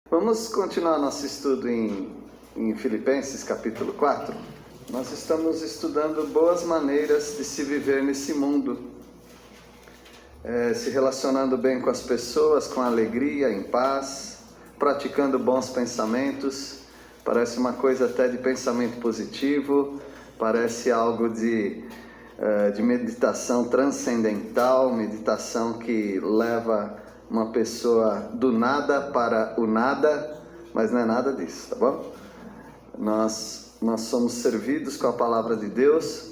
Vamos continuar nosso estudo em Filipenses capítulo 4. Nós estamos estudando boas maneiras de se viver nesse mundo, se relacionando bem com as pessoas, com alegria, em paz, praticando bons pensamentos. Parece uma coisa até de pensamento positivo, parece algo de meditação transcendental, meditação que leva uma pessoa do nada para o nada, mas não é nada disso, tá bom? Nós somos servidos com a palavra de Deus,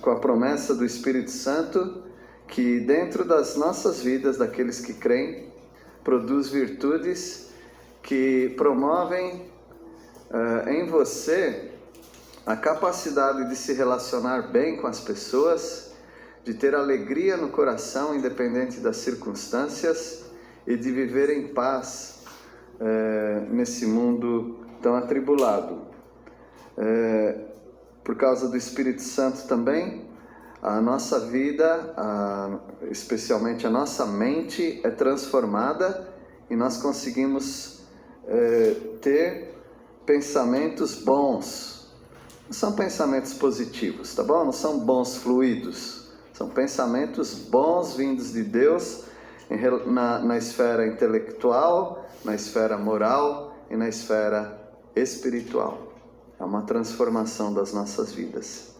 com a promessa do Espírito Santo, que dentro das nossas vidas, daqueles que creem, produz virtudes que promovem em você a capacidade de se relacionar bem com as pessoas, de ter alegria no coração, independente das circunstâncias, e de viver em paz nesse mundo tão atribulado. Por causa do Espírito Santo também, a nossa vida, especialmente a nossa mente, é transformada e nós conseguimos ter pensamentos bons. Não são pensamentos positivos, tá bom? Não são bons fluidos. São pensamentos bons vindos de Deus na esfera intelectual, na esfera moral e na esfera espiritual. É uma transformação das nossas vidas.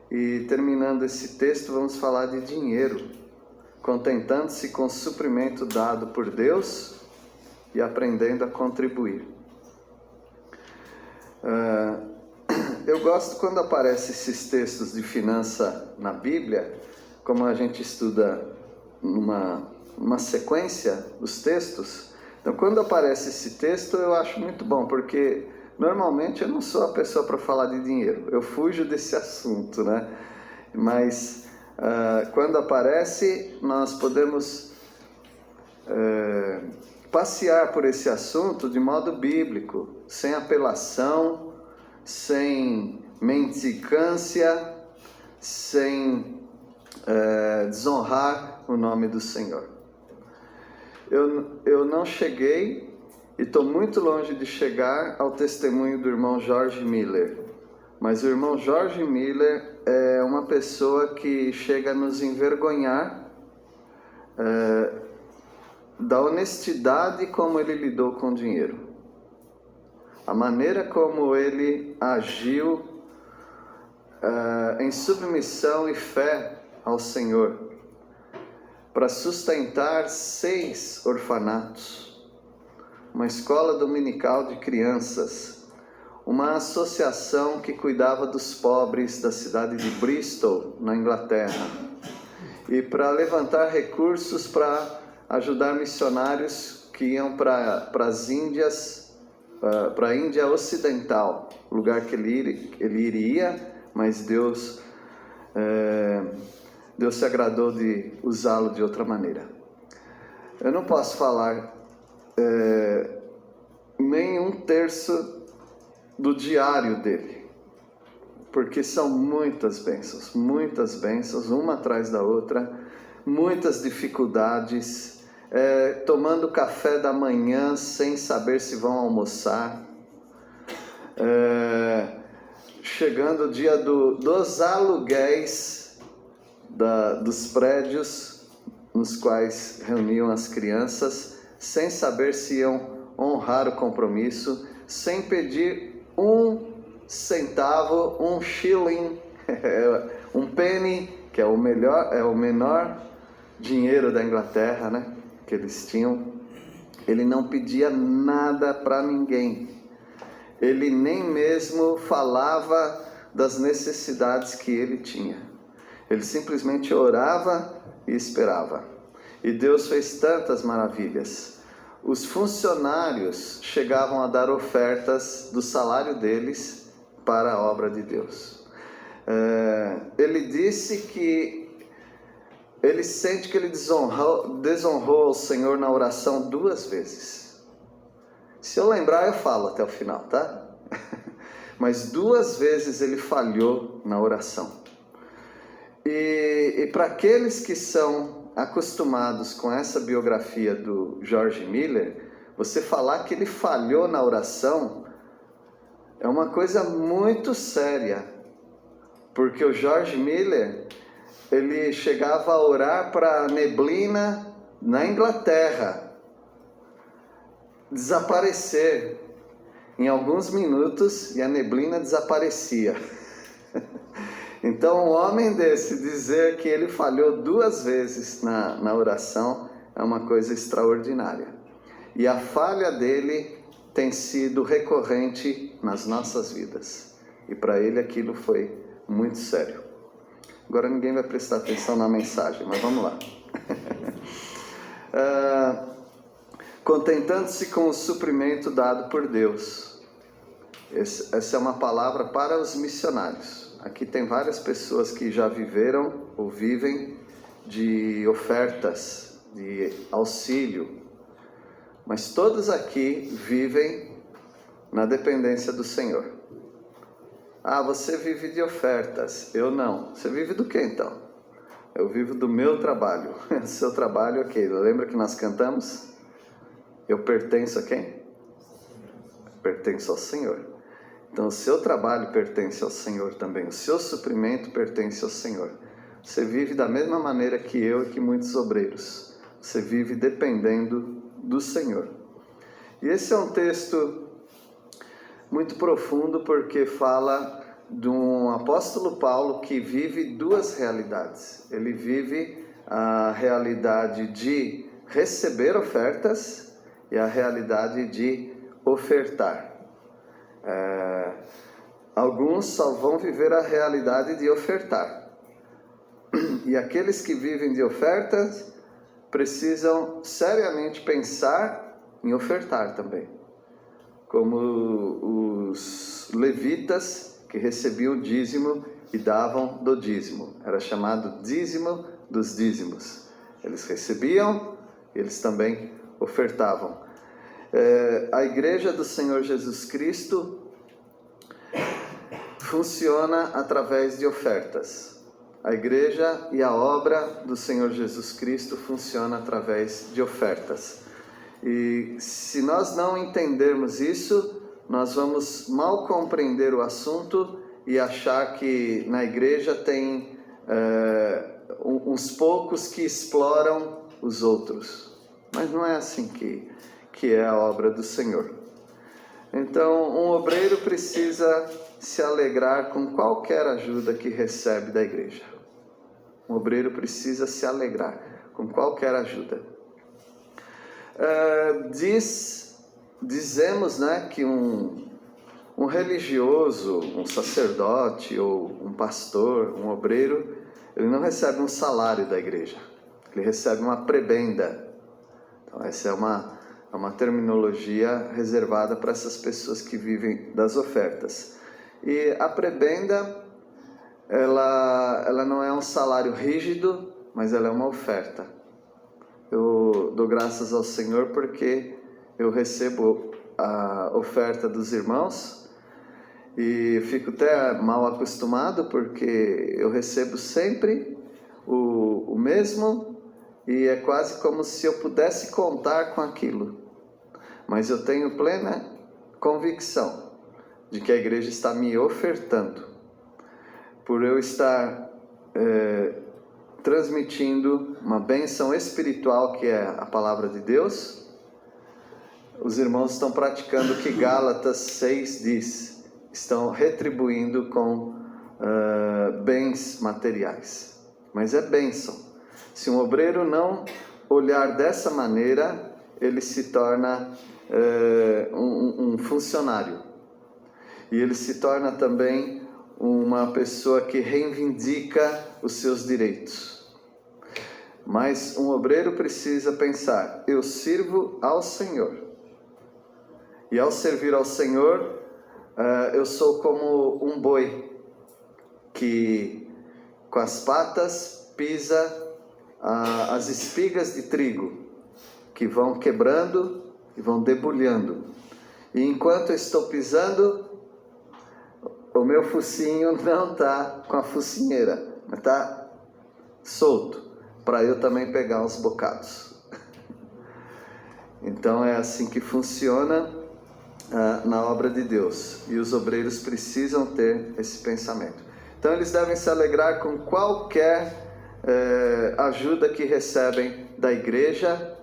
E terminando esse texto, vamos falar de dinheiro, contentando-se com o suprimento dado por Deus e aprendendo a contribuir. Eu gosto quando aparecem esses textos de finança na Bíblia, como a gente estuda numa sequência dos textos. Então, quando aparece esse texto, eu acho muito bom, porque normalmente eu não sou a pessoa para falar de dinheiro, eu fujo desse assunto, né? Mas quando aparece, nós podemos passear por esse assunto de modo bíblico, sem apelação, sem mendicância, sem desonrar o nome do Senhor. Eu não cheguei e estou muito longe de chegar ao testemunho do irmão George Miller, mas o irmão George Miller é uma pessoa que chega a nos envergonhar da honestidade como ele lidou com o dinheiro. A maneira como ele agiu em submissão e fé ao Senhor para sustentar 6 orfanatos, uma escola dominical de crianças, uma associação que cuidava dos pobres da cidade de Bristol, na Inglaterra, e para levantar recursos para ajudar missionários que iam para as Índias, para a Índia Ocidental, lugar que ele iria, mas Deus se agradou de usá-lo de outra maneira. Eu não posso falar nem 1/3 do diário dele, porque são muitas bênçãos, uma atrás da outra, muitas dificuldades, tomando café da manhã sem saber se vão almoçar, chegando o dia dos aluguéis dos prédios nos quais reuniam as crianças, sem saber se iam honrar o compromisso, sem pedir 1 centavo, 1 shilling, 1 penny, que é o menor dinheiro da Inglaterra, né, que eles tinham. Ele não pedia nada para ninguém. Ele nem mesmo falava das necessidades que ele tinha. Ele simplesmente orava e esperava. E Deus fez tantas maravilhas. Os funcionários chegavam a dar ofertas do salário deles para a obra de Deus. Ele disse que ele sente que ele desonrou o Senhor na oração 2 vezes. Se eu lembrar, eu falo até o final, tá? Mas 2 vezes ele falhou na oração. E para aqueles que são acostumados com essa biografia do George Miller, você falar que ele falhou na oração é uma coisa muito séria, porque o George Miller, ele chegava a orar para a neblina na Inglaterra desaparecer em alguns minutos, e a neblina desaparecia. Então, um homem desse dizer que ele falhou 2 vezes na oração é uma coisa extraordinária. E a falha dele tem sido recorrente nas nossas vidas. E para ele aquilo foi muito sério. Agora ninguém vai prestar atenção na mensagem, mas vamos lá. Contentando-se com o suprimento dado por Deus. Essa é uma palavra para os missionários. Aqui tem várias pessoas que já viveram ou vivem de ofertas, de auxílio. Mas todos aqui vivem na dependência do Senhor. Ah, você vive de ofertas, eu não. Você vive do que então? Eu vivo do meu trabalho. O seu trabalho é o quê? Lembra que nós cantamos? Eu pertenço a quem? Eu pertenço ao Senhor. Então o seu trabalho pertence ao Senhor também. O seu suprimento pertence ao Senhor. Você vive da mesma maneira que eu e que muitos obreiros. Você vive dependendo do Senhor. E esse é um texto muito profundo, porque fala de um apóstolo Paulo que vive 2 realidades. Ele vive a realidade de receber ofertas e a realidade de ofertar. Alguns só vão viver a realidade de ofertar. E aqueles que vivem de ofertas precisam seriamente pensar em ofertar também. Como os levitas que recebiam o dízimo e davam do dízimo. Era chamado dízimo dos dízimos. Eles recebiam, eles também ofertavam. A igreja do Senhor Jesus Cristo funciona através de ofertas. A igreja e a obra do Senhor Jesus Cristo funciona através de ofertas. E se nós não entendermos isso, nós vamos mal compreender o assunto e achar que na igreja tem uns poucos que exploram os outros. Mas não é assim que é a obra do Senhor. Então, um obreiro precisa se alegrar com qualquer ajuda que recebe da igreja. Um obreiro precisa se alegrar com qualquer ajuda. Dizemos, né, que um religioso, um sacerdote ou um pastor, um obreiro, ele não recebe um salário da igreja. Ele recebe uma prebenda. Então, essa é uma terminologia reservada para essas pessoas que vivem das ofertas. E a prebenda, ela não é um salário rígido, mas ela é uma oferta. Eu dou graças ao Senhor porque eu recebo a oferta dos irmãos e fico até mal acostumado, porque eu recebo sempre o mesmo e é quase como se eu pudesse contar com aquilo. Mas eu tenho plena convicção de que a igreja está me ofertando, por eu estar transmitindo uma bênção espiritual que é a palavra de Deus. Os irmãos estão praticando o que Gálatas 6 diz, estão retribuindo com bens materiais, mas é bênção. Se um obreiro não olhar dessa maneira, ele se torna um funcionário, e ele se torna também uma pessoa que reivindica os seus direitos. Mas um obreiro precisa pensar: eu sirvo ao Senhor, e ao servir ao Senhor, eu sou como um boi que com as patas pisa as espigas de trigo, que vão quebrando e vão debulhando. E enquanto eu estou pisando, o meu focinho não está com a focinheira, está solto, para eu também pegar uns bocados. Então é assim que funciona na obra de Deus, e os obreiros precisam ter esse pensamento. Então eles devem se alegrar com qualquer ajuda que recebem da igreja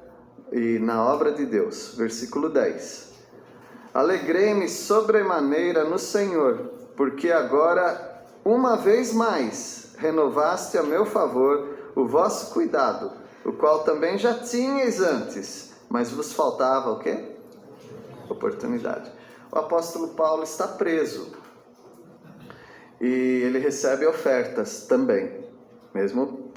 e na obra de Deus. Versículo 10. Alegrei-me sobremaneira no Senhor, porque agora, uma vez mais, renovaste a meu favor o vosso cuidado, o qual também já tinhais antes, mas vos faltava o quê? Oportunidade. O apóstolo Paulo está preso e ele recebe ofertas também, mesmo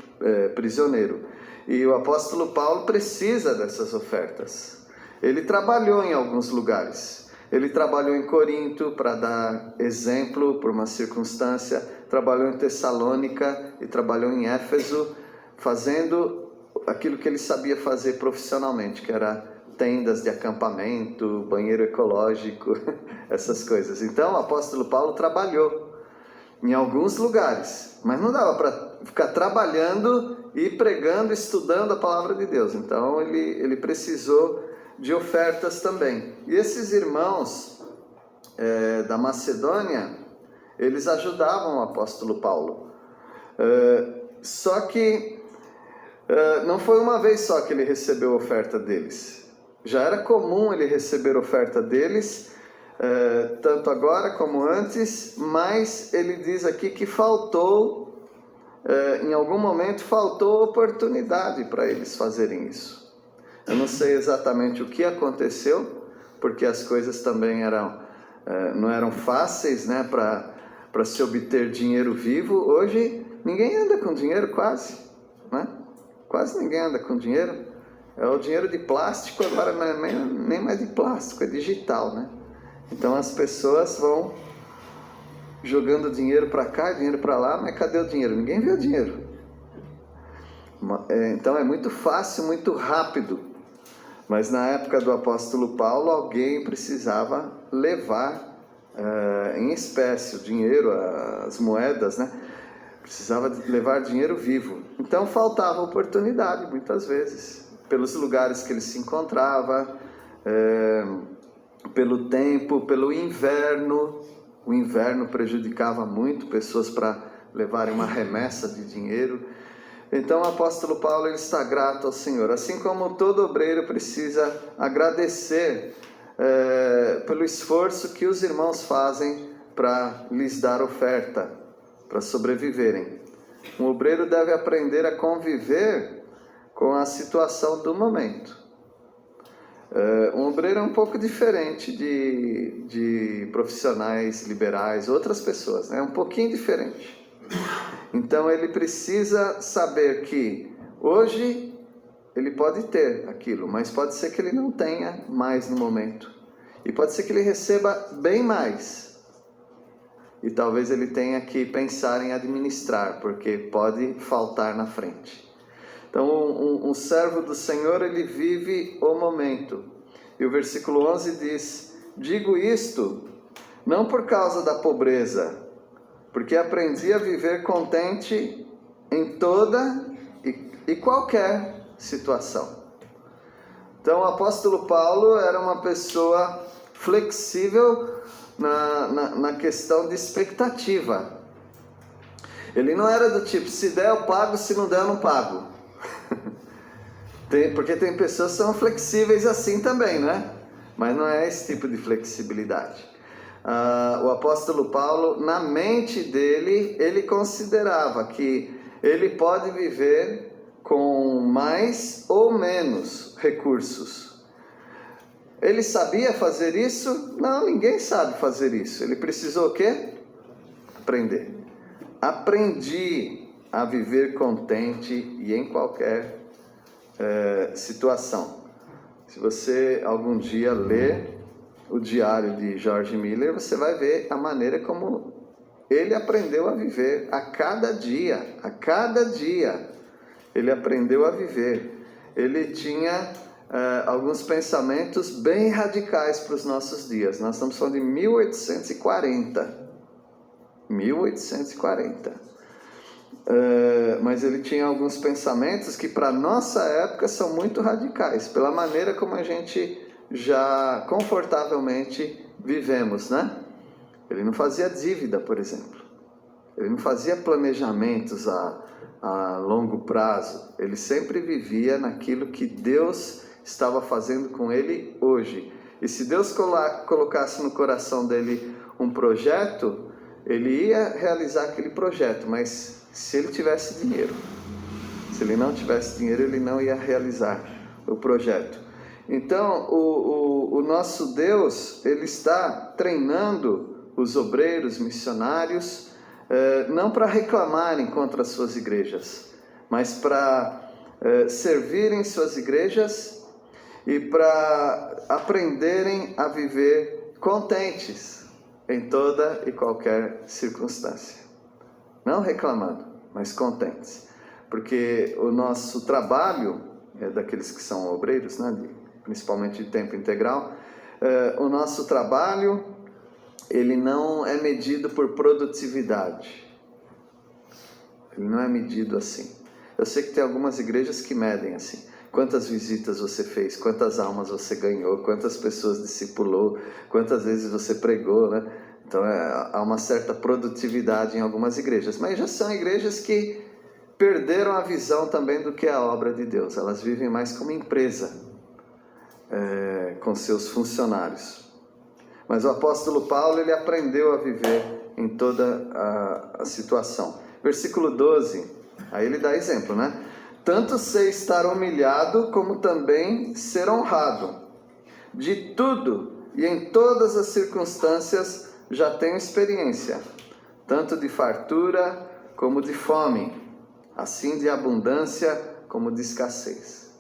prisioneiro. E o apóstolo Paulo precisa dessas ofertas. Ele trabalhou em alguns lugares. Ele trabalhou em Corinto para dar exemplo por uma circunstância, trabalhou em Tessalônica e trabalhou em Éfeso, fazendo aquilo que ele sabia fazer profissionalmente, que era tendas de acampamento, banheiro ecológico, essas coisas. Então o apóstolo Paulo trabalhou em alguns lugares, mas não dava para ficar trabalhando e pregando, estudando a palavra de Deus. Então ele precisou de ofertas também. E esses irmãos da Macedônia, eles ajudavam o apóstolo Paulo. Só que não foi uma vez só que ele recebeu a oferta deles. Já era comum ele receber oferta deles, tanto agora como antes, mas ele diz aqui que faltou, em algum momento faltou oportunidade para eles fazerem isso. Eu não sei exatamente o que aconteceu, porque as coisas também não eram fáceis, né, para se obter dinheiro vivo. Hoje ninguém anda com dinheiro quase, né? Quase ninguém anda com dinheiro. É o dinheiro de plástico, agora não é nem mais de plástico, é digital, né? Então as pessoas vão jogando dinheiro para cá, dinheiro para lá, mas cadê o dinheiro? Ninguém vê o dinheiro. Então é muito fácil, muito rápido. Mas na época do apóstolo Paulo, alguém precisava levar em espécie o dinheiro, as moedas, né? Precisava levar dinheiro vivo. Então faltava oportunidade, muitas vezes, pelos lugares que ele se encontrava, pelo tempo, pelo inverno. O inverno prejudicava muito pessoas para levarem uma remessa de dinheiro. Então o apóstolo Paulo ele está grato ao Senhor, assim como todo obreiro precisa agradecer pelo esforço que os irmãos fazem para lhes dar oferta, para sobreviverem. Um obreiro deve aprender a conviver com a situação do momento. Um obreiro é um pouco diferente de profissionais liberais, outras pessoas, né? É um pouquinho diferente. Então ele precisa saber que hoje ele pode ter aquilo, mas pode ser que ele não tenha mais no momento. E pode ser que ele receba bem mais. E talvez ele tenha que pensar em administrar, porque pode faltar na frente. Então um servo do Senhor, ele vive o momento. E o versículo 11 diz: digo isto não por causa da pobreza, porque aprendi a viver contente em toda e qualquer situação. Então o apóstolo Paulo era uma pessoa flexível na questão de expectativa. Ele não era do tipo, se der eu pago, se não der eu não pago. Porque tem pessoas que são flexíveis assim também, né? Mas não é esse tipo de flexibilidade. O apóstolo Paulo, na mente dele, ele considerava que ele pode viver com mais ou menos recursos. Ele sabia fazer isso? Não, ninguém sabe fazer isso. Ele precisou o quê? Aprender. Aprendi a viver contente e em qualquer situação. Se você algum dia ler o diário de George Miller, você vai ver a maneira como ele aprendeu a viver. A cada dia ele aprendeu a viver. Ele tinha alguns pensamentos bem radicais para os nossos dias. Nós estamos falando de 1840. mas ele tinha alguns pensamentos que para nossa época são muito radicais, pela maneira como a gente já confortavelmente vivemos, né? Ele não fazia dívida, por exemplo. Ele não fazia planejamentos a longo prazo. Ele sempre vivia naquilo que Deus estava fazendo com ele hoje. E se Deus colocasse no coração dele um projeto, ele ia realizar aquele projeto, mas se ele tivesse dinheiro. Se ele não tivesse dinheiro, ele não ia realizar o projeto. Então, o nosso Deus, ele está treinando os obreiros missionários, não para reclamarem contra as suas igrejas, mas para servirem suas igrejas e para aprenderem a viver contentes em toda e qualquer circunstância. Não reclamando, mas contentes. Porque o nosso trabalho, daqueles que são obreiros, né, principalmente de tempo integral, o nosso trabalho, ele não é medido por produtividade. Ele não é medido assim. Eu sei que tem algumas igrejas que medem assim. Quantas visitas você fez, quantas almas você ganhou, quantas pessoas discipulou, quantas vezes você pregou, né? Então há uma certa produtividade em algumas igrejas. Mas já são igrejas que perderam a visão também do que é a obra de Deus. Elas vivem mais como empresa, com seus funcionários. Mas o apóstolo Paulo, ele aprendeu a viver em toda a situação. Versículo 12, aí ele dá exemplo, né? Tanto sei estar humilhado, como também ser honrado. De tudo e em todas as circunstâncias já tenho experiência, tanto de fartura como de fome, assim de abundância como de escassez.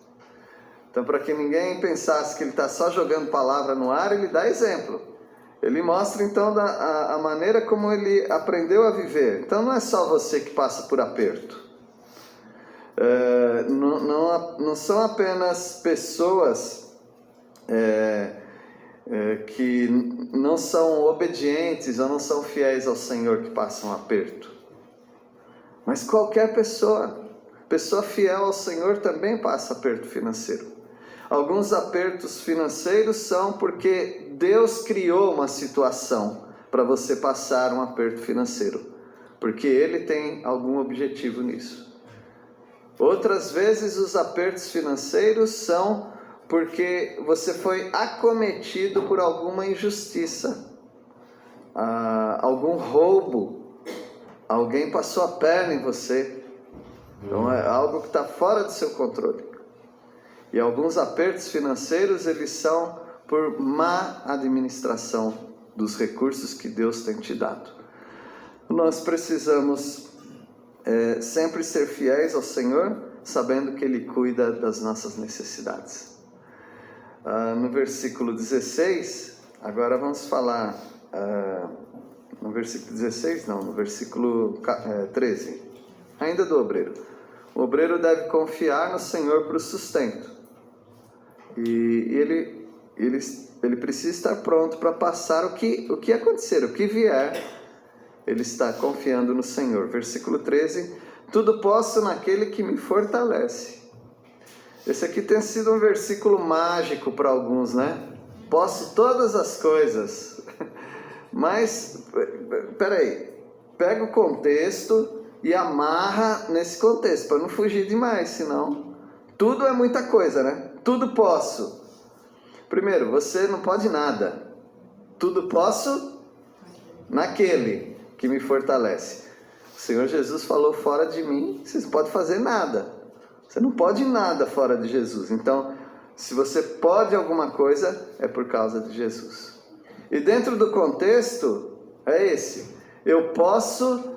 Então, para que ninguém pensasse que ele está só jogando palavra no ar, ele dá exemplo. Ele mostra então a maneira como ele aprendeu a viver. Então não é só você que passa por aperto. Não são apenas pessoas que não são obedientes ou não são fiéis ao Senhor que passam aperto. Mas qualquer pessoa fiel ao Senhor também passa aperto financeiro. Alguns apertos financeiros são porque Deus criou uma situação para você passar um aperto financeiro, porque Ele tem algum objetivo nisso. Outras vezes os apertos financeiros são porque você foi acometido por alguma injustiça, algum roubo, alguém passou a perna em você. Então é algo que está fora do seu controle. E alguns apertos financeiros, eles são por má administração dos recursos que Deus tem te dado. Nós precisamos sempre ser fiéis ao Senhor, sabendo que Ele cuida das nossas necessidades. No versículo 16, agora vamos falar, no versículo 16 não, no versículo 13, ainda do obreiro. O obreiro deve confiar no Senhor para o sustento. E ele precisa estar pronto para passar o que acontecer, o que vier, ele está confiando no Senhor. Versículo 13, tudo posso naquele que me fortalece. Esse aqui tem sido um versículo mágico para alguns, né? Posso todas as coisas. Mas, peraí, pega o contexto e amarra nesse contexto, para não fugir demais, senão tudo é muita coisa, né? Tudo posso. Primeiro, você não pode nada. Tudo posso naquele que me fortalece. O Senhor Jesus falou, fora de mim, você não pode fazer nada. Você não pode nada fora de Jesus. Então, se você pode alguma coisa, é por causa de Jesus. E dentro do contexto, é esse. Eu posso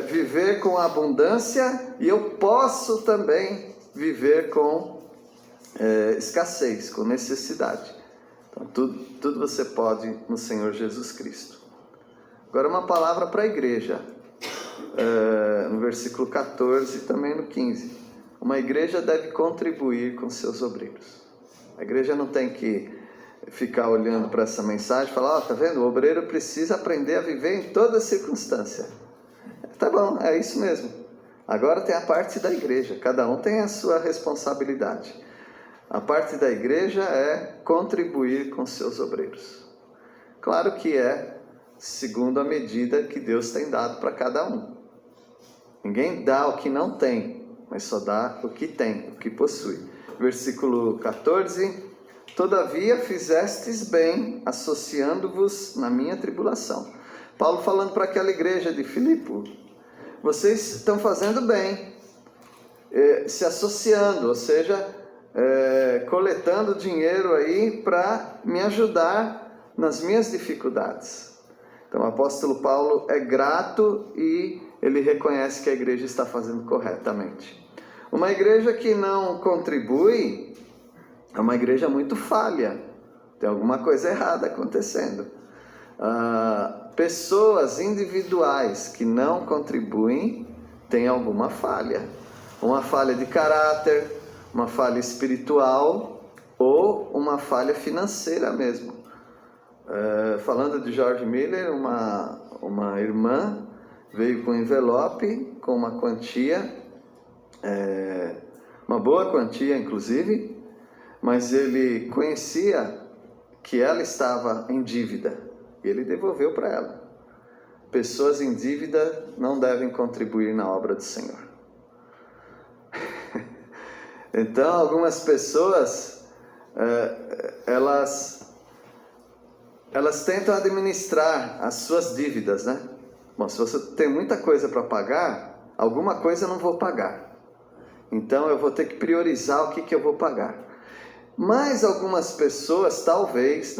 viver com abundância e eu posso também viver com escassez, com necessidade. Então, tudo você pode no Senhor Jesus Cristo. Agora uma palavra para a igreja, no versículo 14 e também no 15. Uma igreja deve contribuir com seus obreiros. A igreja não tem que ficar olhando para essa mensagem e falar, tá vendo? O obreiro precisa aprender a viver em toda circunstância. Tá bom, é isso mesmo. Agora tem a parte da igreja, cada um tem a sua responsabilidade. A parte da igreja é contribuir com seus obreiros. Claro que é segundo a medida que Deus tem dado para cada um. Ninguém dá o que não tem, mas só dá o que tem, o que possui. Versículo 14: Todavia fizestes bem, associando-vos na minha tribulação. Paulo falando para aquela igreja de Filipe: vocês estão fazendo bem, se associando, ou seja, coletando dinheiro aí para me ajudar nas minhas dificuldades. Então o apóstolo Paulo é grato e ele reconhece que a igreja está fazendo corretamente. Uma igreja que não contribui é uma igreja muito falha, tem alguma coisa errada acontecendo. Pessoas individuais que não contribuem têm alguma falha. Uma falha de caráter, uma falha espiritual ou uma falha financeira mesmo. Falando de George Miller, uma irmã veio com um envelope com uma quantia, uma boa quantia inclusive, mas ele conhecia que ela estava em dívida e ele devolveu para ela. Pessoas em dívida não devem contribuir na obra do Senhor. Então algumas pessoas elas tentam administrar as suas dívidas, né? Bom, se você tem muita coisa para pagar, alguma coisa eu não vou pagar. Então eu vou ter que priorizar o que eu vou pagar. Mas algumas pessoas, talvez,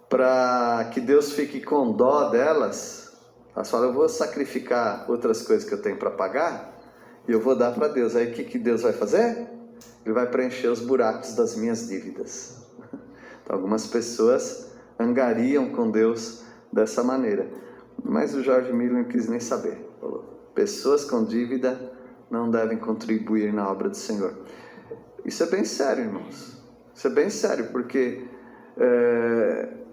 para que Deus fique com dó delas, elas falam: eu vou sacrificar outras coisas que eu tenho para pagar e eu vou dar para Deus. Aí o que Deus vai fazer? Ele vai preencher os buracos das minhas dívidas. Então, algumas pessoas angariam com Deus dessa maneira. Mas o George Miller não quis nem saber. Falou: pessoas com dívida não devem contribuir na obra do Senhor. Isso é bem sério, irmãos. Isso é bem sério, porque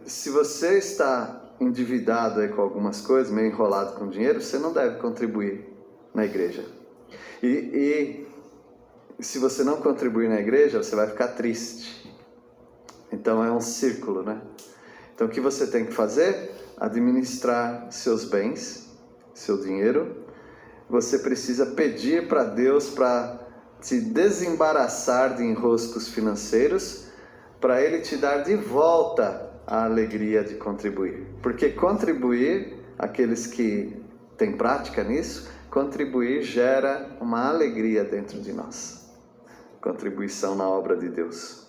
se você está endividado aí com algumas coisas, meio enrolado com dinheiro, você não deve contribuir na igreja. E se você não contribuir na igreja, você vai ficar triste. Então é um círculo, né? Então o que você tem que fazer? Administrar seus bens, seu dinheiro. Você precisa pedir para Deus para te desembaraçar de enroscos financeiros, para Ele te dar de volta a alegria de contribuir. Porque contribuir, aqueles que têm prática nisso, contribuir gera uma alegria dentro de nós. Contribuição na obra de Deus.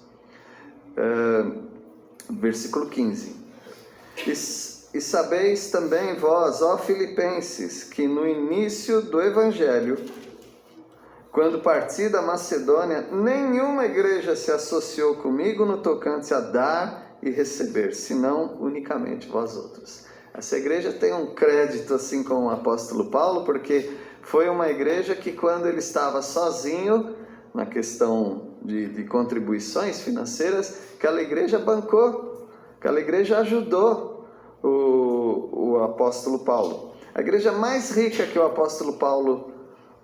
Versículo 15. E sabeis também vós, ó Filipenses, que no início do Evangelho, quando parti da Macedônia, nenhuma igreja se associou comigo no tocante a dar e receber, senão unicamente vós outros. Essa igreja tem um crédito assim com o apóstolo Paulo, porque foi uma igreja que, quando ele estava sozinho na questão de contribuições financeiras, aquela igreja bancou, aquela igreja ajudou o apóstolo Paulo. A igreja mais rica que o apóstolo Paulo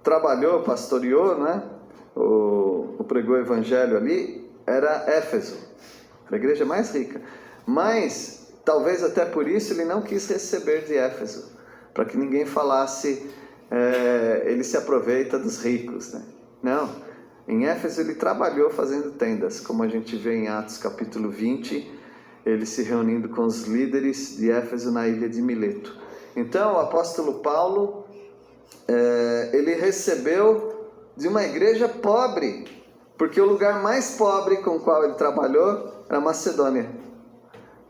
trabalhou, pastoreou, né? O pregou o evangelho ali, era Éfeso, a igreja mais rica. Mas talvez até por isso ele não quis receber de Éfeso, para que ninguém falasse ele se aproveita dos ricos, né? Não, em Éfeso ele trabalhou fazendo tendas, como a gente vê em Atos capítulo 20, ele se reunindo com os líderes de Éfeso na ilha de Mileto. Então o apóstolo Paulo ele recebeu de uma igreja pobre, porque o lugar mais pobre com o qual ele trabalhou era Macedônia.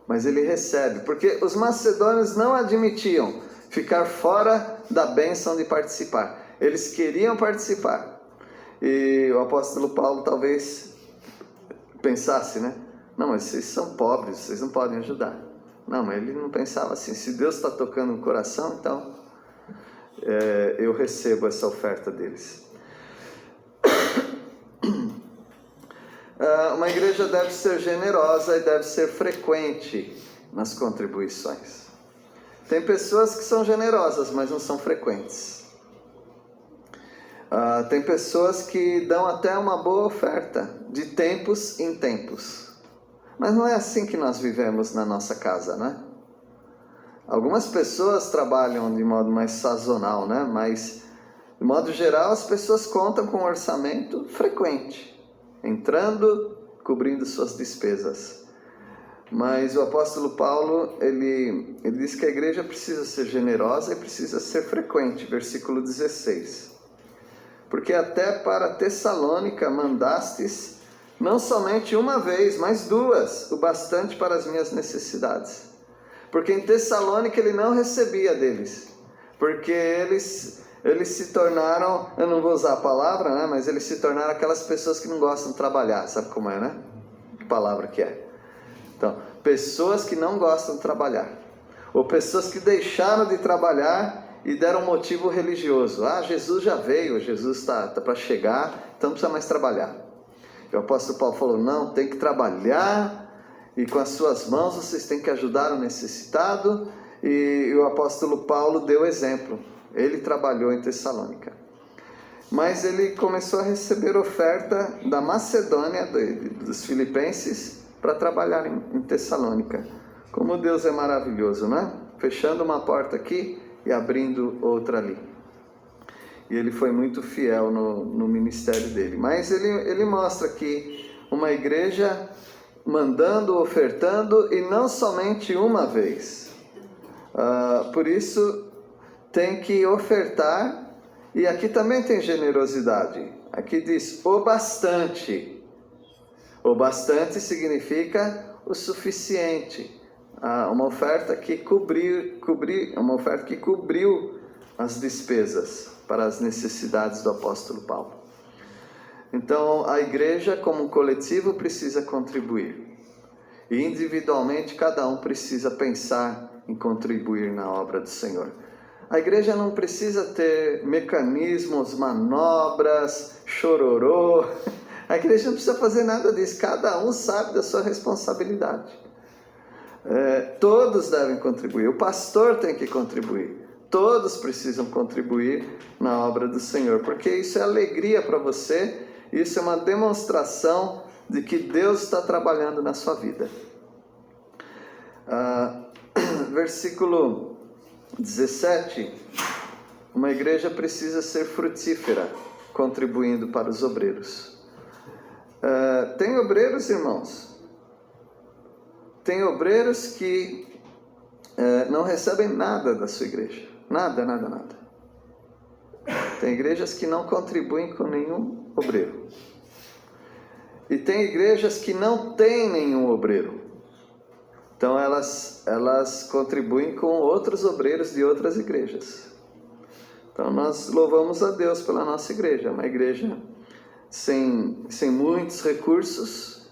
Mas ele recebe, porque os macedônios não admitiam ficar fora da bênção de participar. Eles queriam participar. E o apóstolo Paulo talvez pensasse, né? Não, mas vocês são pobres, vocês não podem ajudar. Não, mas ele não pensava assim: se Deus está tocando no coração, então eu recebo essa oferta deles. Uma igreja deve ser generosa e deve ser frequente nas contribuições. Tem pessoas que são generosas, mas não são frequentes. Tem pessoas que dão até uma boa oferta, de tempos em tempos. Mas não é assim que nós vivemos na nossa casa, né? Algumas pessoas trabalham de modo mais sazonal, né? Mas, de modo geral, as pessoas contam com um orçamento frequente, entrando, cobrindo suas despesas. Mas o apóstolo Paulo, ele diz que a igreja precisa ser generosa e precisa ser frequente, versículo 16. Porque até para Tessalônica mandastes, não somente uma vez, mas duas, o bastante para as minhas necessidades. Porque em Tessalônica ele não recebia deles, porque eles se tornaram, eu não vou usar a palavra, né, mas eles se tornaram aquelas pessoas que não gostam de trabalhar, sabe como é, né? Que palavra que é? Então, pessoas que não gostam de trabalhar, ou pessoas que deixaram de trabalhar e deram um motivo religioso. Jesus já veio, Jesus está para chegar, então não precisa mais trabalhar. E o apóstolo Paulo falou, não, tem que trabalhar, e com as suas mãos vocês têm que ajudar o necessitado, e o apóstolo Paulo deu exemplo, ele trabalhou em Tessalônica. Mas ele começou a receber oferta da Macedônia, dos filipenses, para trabalhar em Tessalônica. Como Deus é maravilhoso, né? Fechando uma porta aqui e abrindo outra ali. E ele foi muito fiel no ministério dele. Mas ele mostra aqui uma igreja mandando, ofertando, e não somente uma vez. Por isso tem que ofertar, e aqui também tem generosidade. Aqui diz o bastante. O bastante significa o suficiente. Uma oferta que cobriu as despesas para as necessidades do apóstolo Paulo. Então, a igreja como coletivo precisa contribuir. E individualmente, cada um precisa pensar em contribuir na obra do Senhor. A igreja não precisa ter mecanismos, manobras, chororô. A igreja não precisa fazer nada disso. Cada um sabe da sua responsabilidade. Todos devem contribuir. O pastor tem que contribuir. Todos precisam contribuir na obra do Senhor. Porque isso é alegria para você. Isso é uma demonstração de que Deus está trabalhando na sua vida. Versículo 17. Uma igreja precisa ser frutífera, contribuindo para os obreiros. Tem obreiros, irmãos? Tem obreiros que não recebem nada da sua igreja. Nada. Tem igrejas que não contribuem com nenhum obreiro. E tem igrejas que não têm nenhum obreiro. Então elas contribuem com outros obreiros de outras igrejas. Então nós louvamos a Deus pela nossa igreja. Uma igreja sem muitos recursos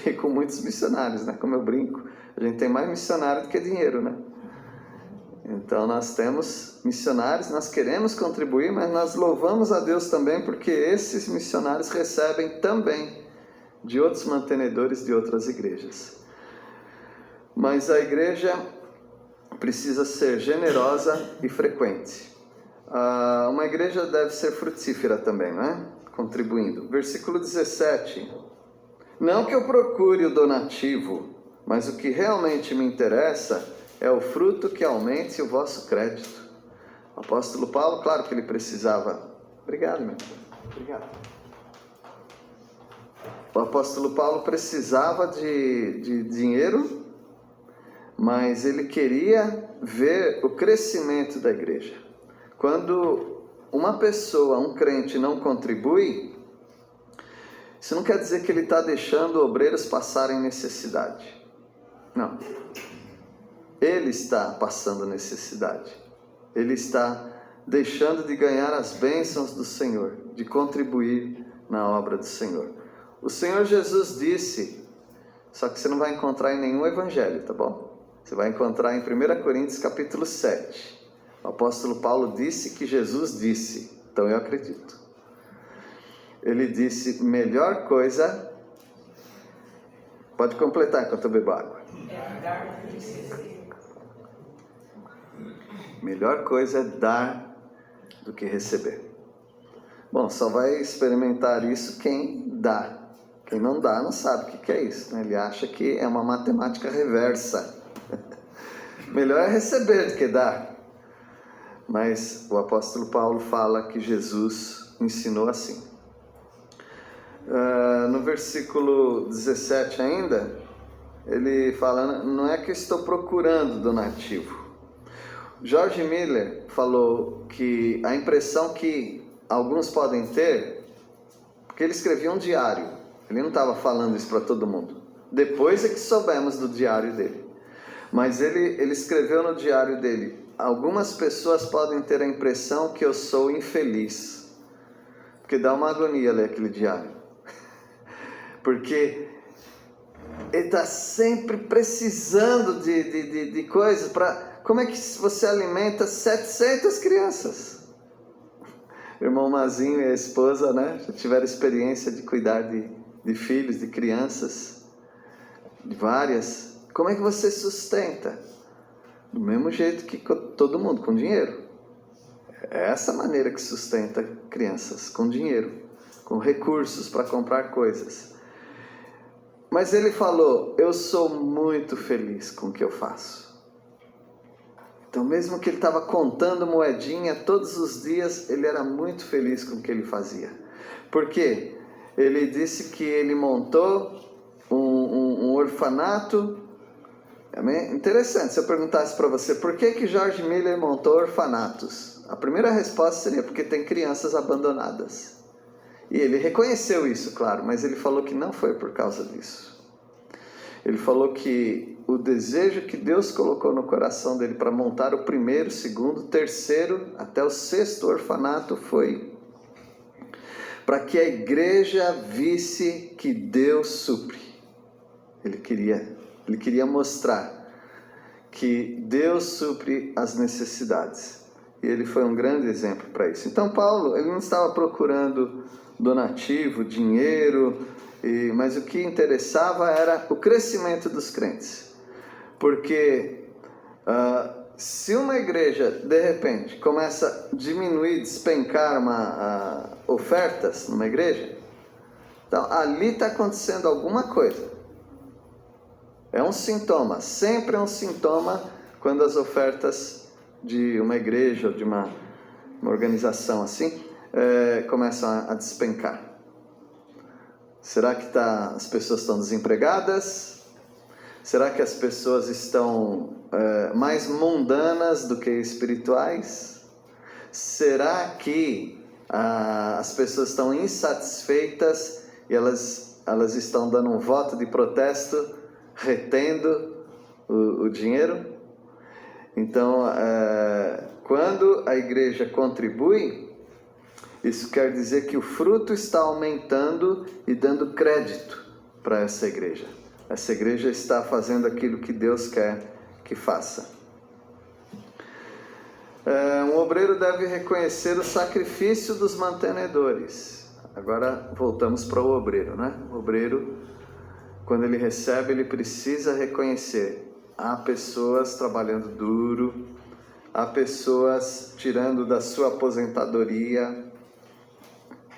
e com muitos missionários, né? Como eu brinco, a gente tem mais missionário do que dinheiro, né? Então nós temos missionários, nós queremos contribuir, mas nós louvamos a Deus também porque esses missionários recebem também de outros mantenedores de outras igrejas. Mas a igreja precisa ser generosa e frequente. Uma igreja deve ser frutífera também, né? Contribuindo. Versículo 17. Não que eu procure o donativo, mas o que realmente me interessa é o fruto que aumente o vosso crédito. O apóstolo Paulo, claro que ele precisava... Obrigado, meu. Obrigado. O apóstolo Paulo precisava de dinheiro, mas ele queria ver o crescimento da igreja. Quando uma pessoa, um crente, não contribui, isso não quer dizer que ele está deixando obreiros passarem necessidade. Não. Ele está passando necessidade. Ele está deixando de ganhar as bênçãos do Senhor, de contribuir na obra do Senhor. O Senhor Jesus disse, só que você não vai encontrar em nenhum evangelho, tá bom? Você vai encontrar em 1 Coríntios capítulo 7. O apóstolo Paulo disse que Jesus disse, então eu acredito. Ele disse, melhor coisa... Pode completar enquanto eu bebo água. Melhor coisa é dar do que receber. Bom, só vai experimentar isso quem dá. Quem não dá não sabe o que é isso, né? Ele acha que é uma matemática reversa. Melhor é receber do que dar. Mas o apóstolo Paulo fala que Jesus ensinou assim. No versículo 17 ainda, ele fala, não é que eu estou procurando donativo. George Miller falou que a impressão que alguns podem ter, porque ele escrevia um diário, ele não estava falando isso para todo mundo. Depois é que soubemos do diário dele. Mas ele escreveu no diário dele, algumas pessoas podem ter a impressão que eu sou infeliz. Porque dá uma agonia ler aquele diário. Porque ele está sempre precisando de coisas para... Como é que você alimenta 700 crianças? O irmão Mazinho e a esposa, né, já tiveram experiência de cuidar de filhos, de crianças, de várias. Como é que você sustenta? Do mesmo jeito que todo mundo, com dinheiro. É essa maneira que sustenta crianças, com dinheiro, com recursos para comprar coisas. Mas ele falou, eu sou muito feliz com o que eu faço. Então mesmo que ele estava contando moedinha todos os dias, ele era muito feliz com o que ele fazia. Por quê? Ele disse que ele montou um orfanato. É interessante, se eu perguntasse para você, por que George Miller montou orfanatos? A primeira resposta seria porque tem crianças abandonadas. E ele reconheceu isso, claro, mas ele falou que não foi por causa disso. Ele falou que o desejo que Deus colocou no coração dele para montar o primeiro, segundo, terceiro, até o sexto orfanato foi para que a igreja visse que Deus supre. Ele queria mostrar que Deus supre as necessidades. E ele foi um grande exemplo para isso. Então Paulo, ele não estava procurando donativo, dinheiro, mas o que interessava era o crescimento dos crentes. Porque se uma igreja, de repente, começa a diminuir, despencar ofertas numa igreja, então ali está acontecendo alguma coisa. É um sintoma, sempre é um sintoma quando as ofertas de uma igreja ou de uma organização assim começam a despencar. Será que as pessoas estão desempregadas? Será que as pessoas estão mais mundanas do que espirituais? Será que as pessoas estão insatisfeitas e elas estão dando um voto de protesto, retendo o dinheiro? Então, quando a igreja contribui, isso quer dizer que o fruto está aumentando e dando crédito para essa igreja. Essa igreja está fazendo aquilo que Deus quer que faça. Um obreiro deve reconhecer o sacrifício dos mantenedores. Agora voltamos para o obreiro, né? O obreiro, quando ele recebe, ele precisa reconhecer. Há pessoas trabalhando duro, há pessoas tirando da sua aposentadoria,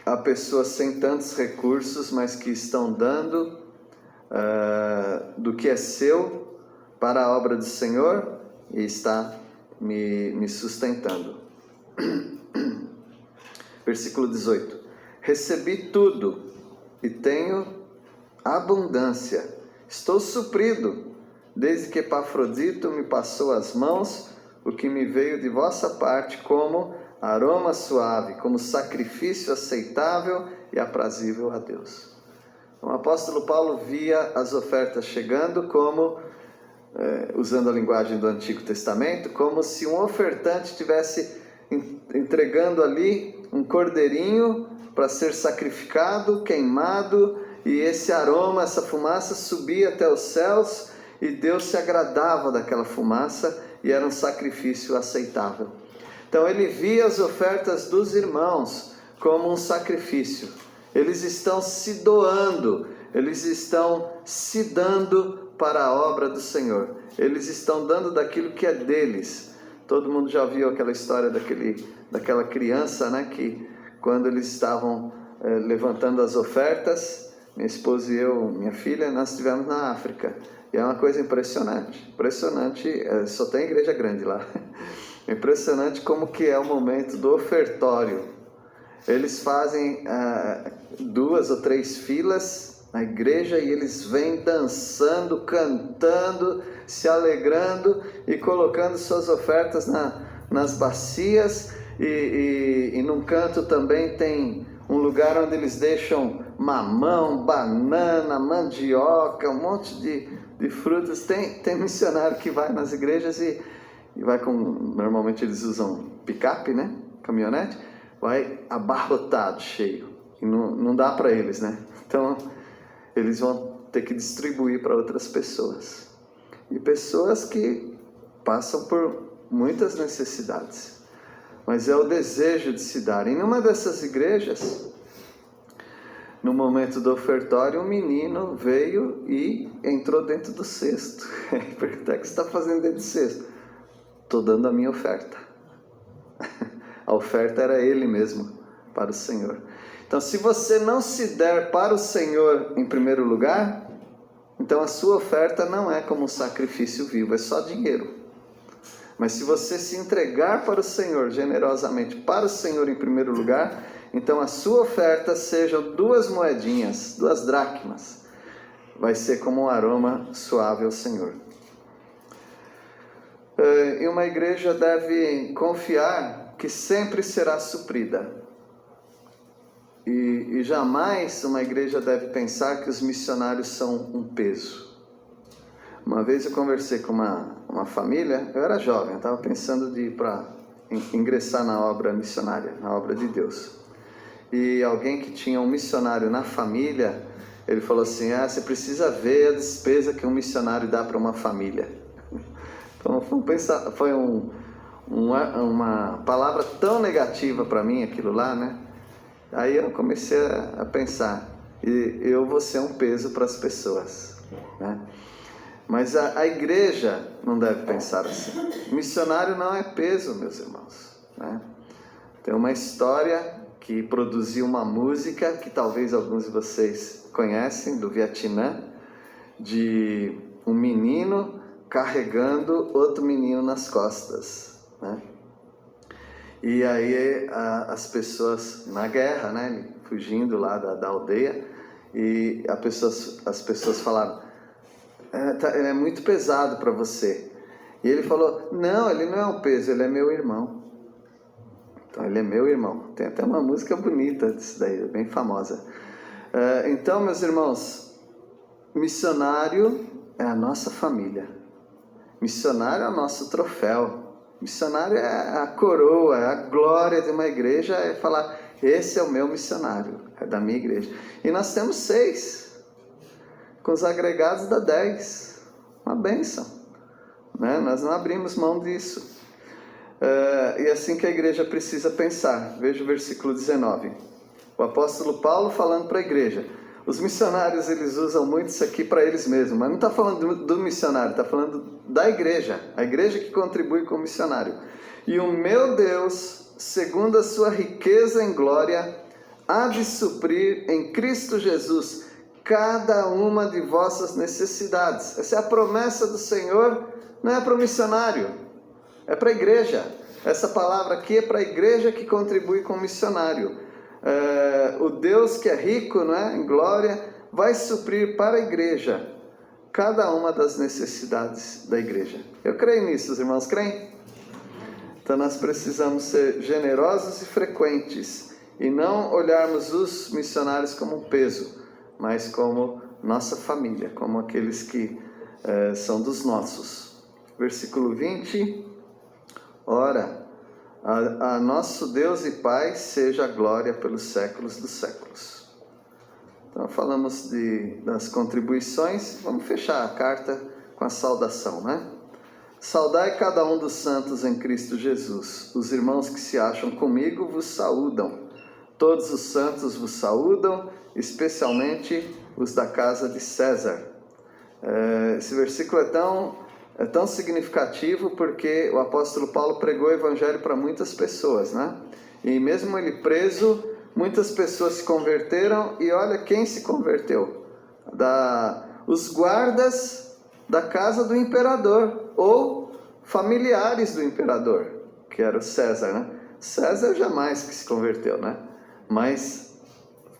há pessoas sem tantos recursos, mas que estão dando do que é seu para a obra do Senhor e está me sustentando. Versículo 18. Recebi tudo e tenho abundância. Estou suprido, desde que Epafrodito me passou as mãos, o que me veio de vossa parte como aroma suave, como sacrifício aceitável e aprazível a Deus. O apóstolo Paulo via as ofertas chegando como, usando a linguagem do Antigo Testamento, como se um ofertante estivesse entregando ali um cordeirinho para ser sacrificado, queimado, e esse aroma, essa fumaça subia até os céus, e Deus se agradava daquela fumaça, e era um sacrifício aceitável. Então ele via as ofertas dos irmãos como um sacrifício. Eles estão se doando, eles estão se dando para a obra do Senhor. Eles estão dando daquilo que é deles, Todo mundo já ouviu aquela história daquela criança, né, que quando eles estavam levantando as ofertas, minha esposa e eu, minha filha, nós estivemos na África. E é uma coisa impressionante, só tem igreja grande lá. Impressionante como que é o momento do ofertório. Eles fazem 2 ou 3 filas na igreja e eles vêm dançando, cantando, se alegrando e colocando suas ofertas nas bacias. E num canto também tem um lugar onde eles deixam mamão, banana, mandioca, um monte de frutas. Tem missionário que vai nas igrejas e vai com... Normalmente eles usam picape, né? Caminhonete. Vai abarrotado, cheio. E não dá para eles, né? Então, eles vão ter que distribuir para outras pessoas. E pessoas que passam por muitas necessidades. Mas é o desejo de se dar. E numa dessas igrejas, no momento do ofertório, um menino veio e entrou dentro do cesto. Perguntar: o que você está fazendo dentro do cesto? Estou dando a minha oferta. A oferta era ele mesmo, para o Senhor. Então, se você não se der para o Senhor em primeiro lugar, então a sua oferta não é como um sacrifício vivo, é só dinheiro. Mas se você se entregar para o Senhor generosamente, para o Senhor em primeiro lugar, então a sua oferta sejam 2 moedinhas, 2 dracmas. Vai ser como um aroma suave ao Senhor. E uma igreja deve confiar que sempre será suprida. E jamais uma igreja deve pensar que os missionários são um peso. Uma vez eu conversei com uma família, eu era jovem, eu estava pensando de ir para ingressar na obra missionária, na obra de Deus. E alguém que tinha um missionário na família, ele falou assim: você precisa ver a despesa que um missionário dá para uma família. Então foi uma palavra tão negativa para mim, aquilo lá, né? Aí eu comecei a pensar, e eu vou ser um peso para as pessoas, né? Mas a igreja não deve pensar assim. Missionário não é peso, meus irmãos, né? Tem uma história que produziu uma música que talvez alguns de vocês conhecem, do Vietnã, de um menino carregando outro menino nas costas, né? E aí as pessoas na guerra, né, fugindo lá da aldeia, e as pessoas falaram: é muito pesado para você. E ele falou: não, ele não é um peso, ele é meu irmão. Então ele é meu irmão. Tem até uma música bonita disso daí, bem famosa. Então, meus irmãos, missionário é a nossa família. Missionário é o nosso troféu. Missionário é a coroa, é a glória de uma igreja, é falar: esse é o meu missionário, é da minha igreja. E nós temos 6, com os agregados dá 10, uma bênção, né? Nós não abrimos mão disso. E assim que a igreja precisa pensar. Veja o versículo 19, o apóstolo Paulo falando para a igreja. Os missionários, eles usam muito isso aqui para eles mesmos, mas não está falando do missionário, está falando da igreja, a igreja que contribui com o missionário. E o meu Deus, segundo a sua riqueza em glória, há de suprir em Cristo Jesus cada uma de vossas necessidades. Essa é a promessa do Senhor, não é para o missionário, é para a igreja. Essa palavra aqui é para a igreja que contribui com o missionário. O Deus que é rico, não é, em glória, vai suprir para a igreja cada uma das necessidades da igreja. Eu creio nisso, os irmãos creem? Então nós precisamos ser generosos e frequentes e não olharmos os missionários como um peso, mas como nossa família, como aqueles que são dos nossos. Versículo 20: ora, a nosso Deus e Pai seja a glória pelos séculos dos séculos. Então falamos das contribuições. Vamos fechar a carta com a saudação, né? Saudai cada um dos santos em Cristo Jesus. Os irmãos que se acham comigo vos saúdam. Todos os santos vos saúdam, especialmente os da casa de César. Esse versículo é tão é tão significativo porque o apóstolo Paulo pregou o evangelho para muitas pessoas, né? E mesmo ele preso, muitas pessoas se converteram, e olha quem se converteu. Os guardas da casa do imperador, ou familiares do imperador, que era o César, né? César jamais que se converteu, né? Mas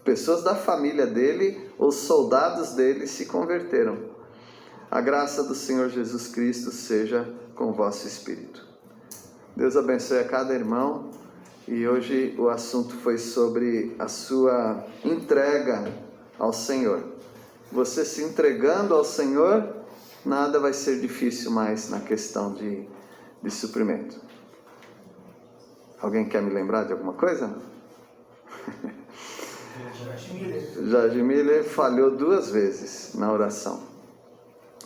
pessoas da família dele, ou soldados dele, se converteram. A graça do Senhor Jesus Cristo seja com o vosso espírito. Deus abençoe a cada irmão. E hoje o assunto foi sobre a sua entrega ao Senhor. Você se entregando ao Senhor, nada vai ser difícil mais na questão de suprimento. Alguém quer me lembrar de alguma coisa? George Miller falhou 2 vezes na oração.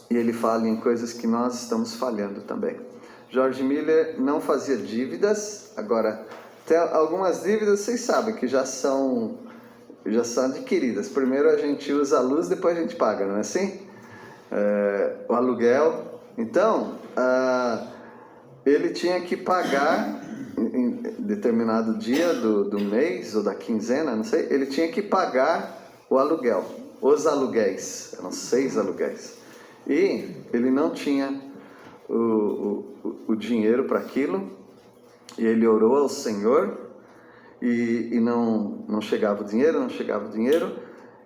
E ele falha em coisas que nós estamos falhando também. George Miller não fazia dívidas. Agora, tem algumas dívidas, vocês sabem, que já são adquiridas. Primeiro a gente usa a luz, depois a gente paga, não é assim? O aluguel. Então, ele tinha que pagar em determinado dia do mês ou da quinzena, não sei. Ele tinha que pagar o aluguel, os aluguéis. Eram 6 aluguéis. E ele não tinha o dinheiro para aquilo. E ele orou ao Senhor e não chegava o dinheiro,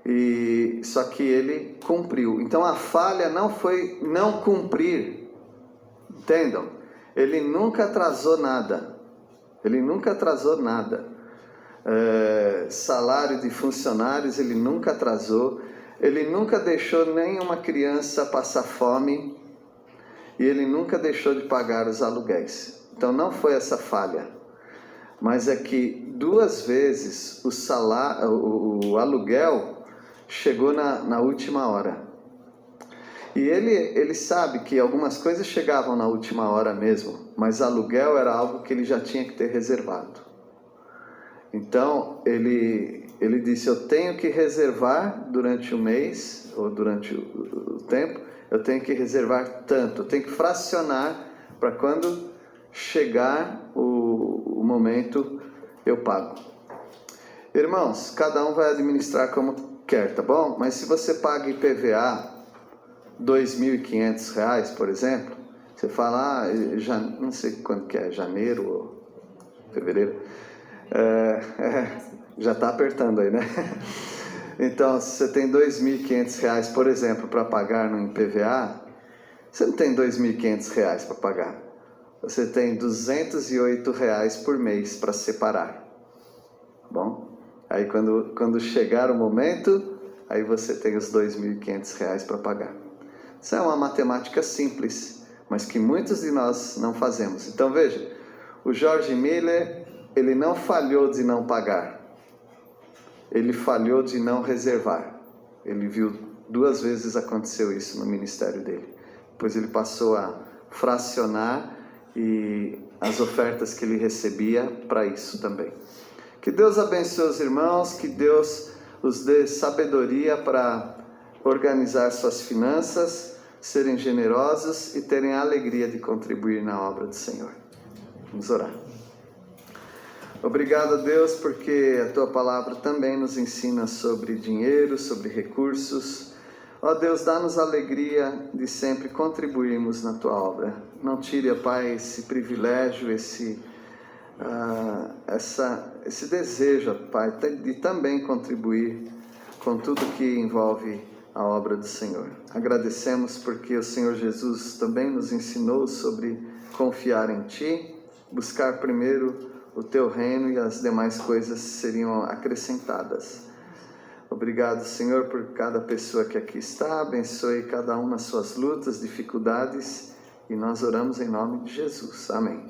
e só que ele cumpriu. Então a falha não foi não cumprir, entendam? Ele nunca atrasou nada, salário de funcionários ele nunca atrasou, ele nunca deixou nenhuma criança passar fome, e ele nunca deixou de pagar os aluguéis. Então não foi essa falha, mas é que 2 vezes o aluguel chegou na última hora. E ele sabe que algumas coisas chegavam na última hora mesmo, mas aluguel era algo que ele já tinha que ter reservado. Então ele disse: eu tenho que reservar durante o mês, ou durante o tempo, eu tenho que reservar tanto, eu tenho que fracionar para quando chegar o momento eu pago. Irmãos, cada um vai administrar como quer, tá bom? Mas se você paga IPVA R$2.500, por exemplo, você fala, já não sei quando que é, janeiro ou fevereiro, já está apertando aí, né? Então, se você tem R$2.500, por exemplo, para pagar no IPVA, você não tem R$2.500 para pagar. Você tem R$208 por mês para separar. Bom, aí quando chegar o momento, aí você tem os R$2.500 para pagar. Isso é uma matemática simples, mas que muitos de nós não fazemos. Então veja, o George Miller, ele não falhou de não pagar. Ele falhou de não reservar. Ele viu 2 vezes aconteceu isso no ministério dele. Depois ele passou a fracionar e as ofertas que ele recebia para isso também. Que Deus abençoe os irmãos, que Deus os dê sabedoria para organizar suas finanças, serem generosos e terem a alegria de contribuir na obra do Senhor. Vamos orar. Obrigado a Deus, porque a Tua palavra também nos ensina sobre dinheiro, sobre recursos. Ó Deus, dá-nos a alegria de sempre contribuirmos na Tua obra. Não tire, ó Pai, esse privilégio, esse desejo, ó Pai, de também contribuir com tudo que envolve a obra do Senhor. Agradecemos porque o Senhor Jesus também nos ensinou sobre confiar em Ti, buscar primeiro o Teu reino e as demais coisas seriam acrescentadas. Obrigado, Senhor, por cada pessoa que aqui está. Abençoe cada um nas suas lutas, dificuldades, e nós oramos em nome de Jesus. Amém.